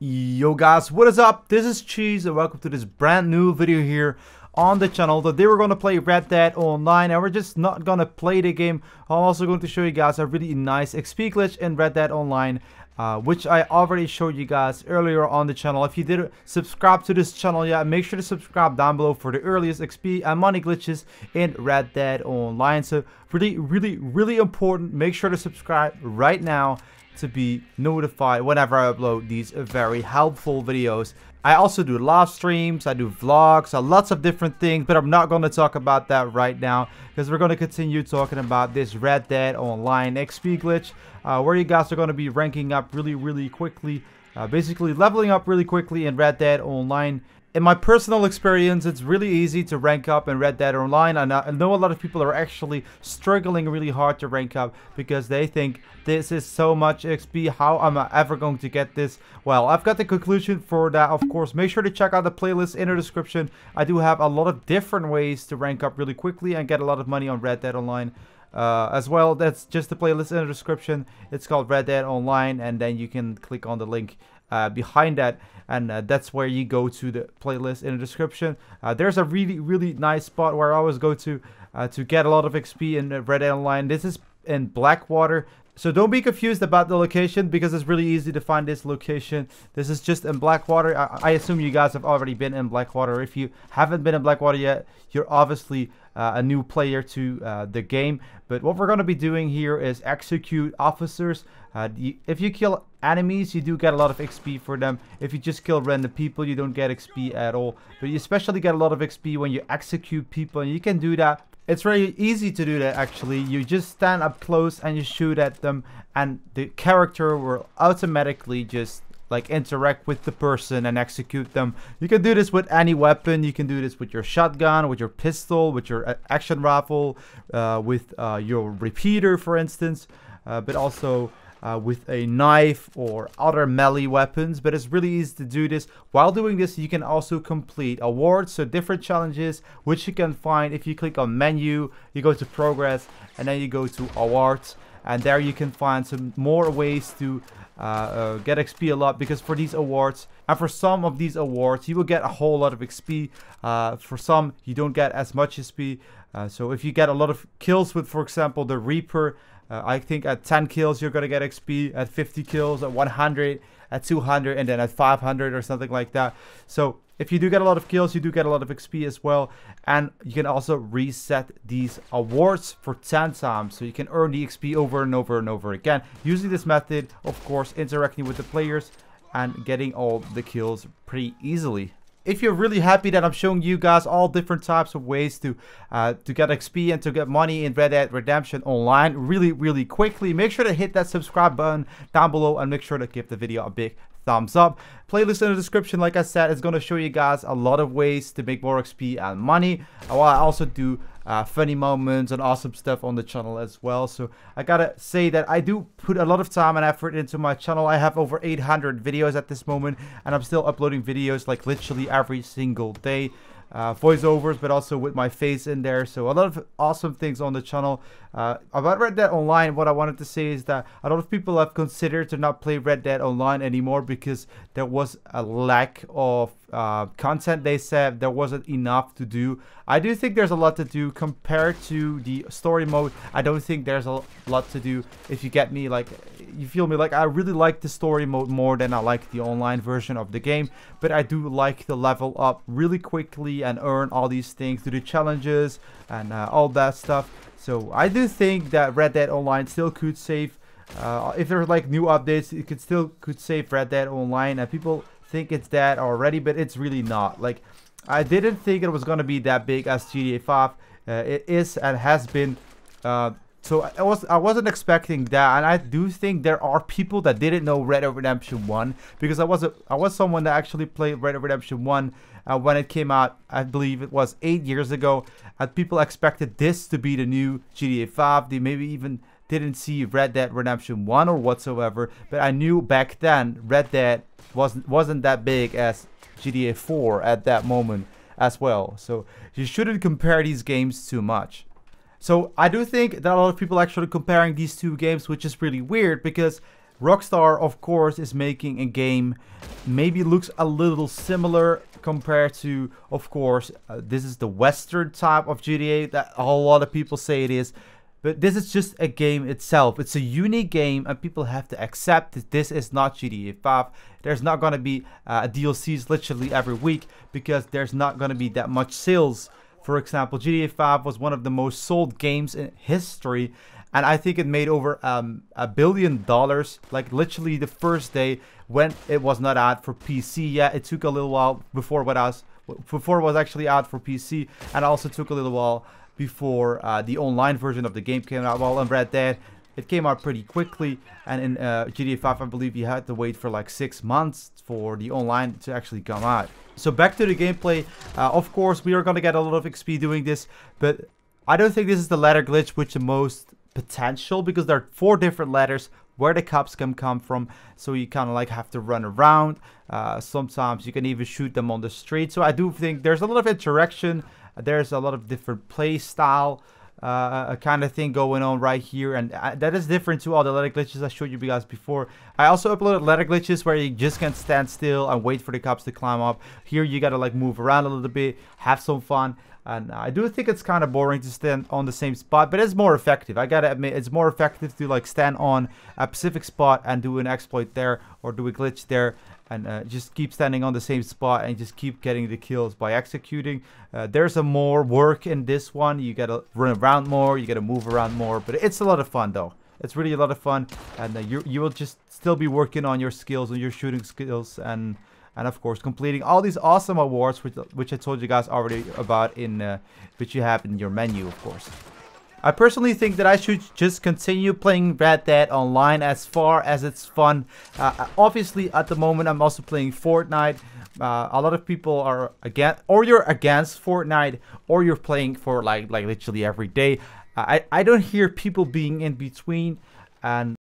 Yo guys, what is up? This is Cheese and welcome to this brand new video here on the channel. Today we're going to play Red Dead Online, and we're just not going to play the game. I'm also going to show you guys a really nice XP glitch in Red Dead Online, which I already showed you guys earlier on the channel. If you didn't subscribe to this channel yet, make sure to subscribe down below for the earliest XP and money glitches in Red Dead Online. So really important. Make sure to subscribe right now to be notified whenever I upload these very helpful videos. I also do live streams, I do vlogs, lots of different things, but I'm not going to talk about that right now because we're going to continue talking about this Red Dead Online XP glitch, where you guys are going to be ranking up really quickly, basically leveling up really quickly in Red Dead Online. In my personal experience, it's really easy to rank up in Red Dead Online, and I know a lot of people are actually struggling really hard to rank up because they think this is so much XP, how am I ever going to get this? Well, I've got the conclusion for that, of course. Make sure to check out the playlist in the description. I do have a lot of different ways to rank up really quickly and get a lot of money on Red Dead Online. As well, that's just the playlist in the description. It's called Red Dead Online, and then you can click on the link behind that, and that's where you go to the playlist in the description. There's a really nice spot where I always go to get a lot of XP in Red Dead Online. This is in Blackwater, so don't be confused about the location because it's really easy to find this location. This is just in Blackwater. I assume you guys have already been in Blackwater. If you haven't been in Blackwater yet, you're obviously a new player to the game. But what we're going to be doing here is execute officers. If you kill enemies, you do get a lot of XP for them. If you just kill random people, you don't get XP at all. But you especially get a lot of XP when you execute people, and you can do that. It's very easy to do that actually. You just stand up close and you shoot at them, and the character will automatically just like interact with the person and execute them. You can do this with any weapon. You can do this with your shotgun, with your pistol, with your action rifle, with your repeater, for instance, but also with a knife or other melee weapons. But it's really easy to do this. While doing this, you can also complete awards, so different challenges, which you can find if you click on menu, you go to progress, and then you go to awards, and there you can find some more ways to get XP a lot, because for these awards, and for some of these awards, you will get a whole lot of XP. For some, you don't get as much XP. So if you get a lot of kills with, for example, the Reaper, I think at 10 kills you're gonna get XP, at 50 kills, at 100, at 200, and then at 500 or something like that. So if you do get a lot of kills, you do get a lot of XP as well. And you can also reset these awards for 10 times, so you can earn the XP over and over and over again. Using this method, of course, interacting with the players and getting all the kills pretty easily. If you're really happy that I'm showing you guys all different types of ways to get XP and to get money in Red Dead Redemption Online really quickly, make sure to hit that subscribe button down below and make sure to give the video a big thumbs up. Playlist in the description, like I said, is going to show you guys a lot of ways to make more XP and money, while I also do funny moments and awesome stuff on the channel as well. So I gotta say that I do put a lot of time and effort into my channel. I have over 800 videos at this moment, and I'm still uploading videos like literally every single day. Voiceovers, but also with my face in there. So a lot of awesome things on the channel. About Red Dead Online, what I wanted to say is that a lot of people have considered to not play Red Dead Online anymore because there was a lack of content. They said there wasn't enough to do. I do think there's a lot to do compared to the story mode. I don't think there's a lot to do, if you get me. Like, you feel me? Like, I really like the story mode more than I like the online version of the game, but I do like the level up really quickly and earn all these things, do the challenges and all that stuff. So I do think that Red Dead Online still could save, if there's like new updates, it could save Red Dead Online, and people think it's that already, but it's really not. Like, I didn't think it was gonna be that big as GTA 5. It is and has been. So I wasn't expecting that, and I do think there are people that didn't know Red Dead Redemption 1, because I was someone that actually played Red Dead Redemption 1 when it came out. I believe it was 8 years ago, and people expected this to be the new GTA 5. They maybe even didn't see Red Dead Redemption 1 or whatsoever, but I knew back then Red Dead wasn't that big as GTA 4 at that moment as well. So you shouldn't compare these games too much. So I do think that a lot of people actually comparing these two games, which is really weird because Rockstar, of course, is making a game maybe looks a little similar compared to, of course, this is the Western type of GTA that a whole lot of people say it is. But this is just a game itself. It's a unique game, and people have to accept that this is not GTA 5. There's not going to be DLCs literally every week because there's not going to be that much sales. For example, GTA 5 was one of the most sold games in history, and I think it made over $1 billion, like literally the first day when it was not out for PC. Yeah, it took a little while before it was actually out for PC, and also took a little while before the online version of the game came out. Well, in Red Dead, it came out pretty quickly, and in GTA 5, I believe you had to wait for like 6 months for the online to actually come out. So back to the gameplay. Of course, we are going to get a lot of XP doing this, but I don't think this is the ladder glitch with the most potential, because there are 4 different ladders where the cops can come from, so you kind of like have to run around. Sometimes you can even shoot them on the street. So I do think there's a lot of interaction. There's a lot of different play style kind of thing going on right here, and that is different to all the ladder glitches I showed you guys before. I also uploaded ladder glitches where you just can stand still and wait for the cops to climb up. Here you gotta like move around a little bit, have some fun. And I do think it's kind of boring to stand on the same spot, but it's more effective. I gotta admit, it's more effective to like stand on a specific spot and do an exploit there, or do a glitch there, and just keep standing on the same spot and just keep getting the kills by executing. There's a more work in this one. You gotta run around more, you gotta move around more, but it's a lot of fun though. It's really a lot of fun, and you will just still be working on your skills, on your shooting skills, and of course completing all these awesome awards, which I told you guys already about, in which you have in your menu, of course. I personally think that I should just continue playing Red Dead Online as far as it's fun. Obviously, at the moment, I'm also playing Fortnite. A lot of people are against, or you're against Fortnite, or you're playing for like literally every day. I don't hear people being in between, and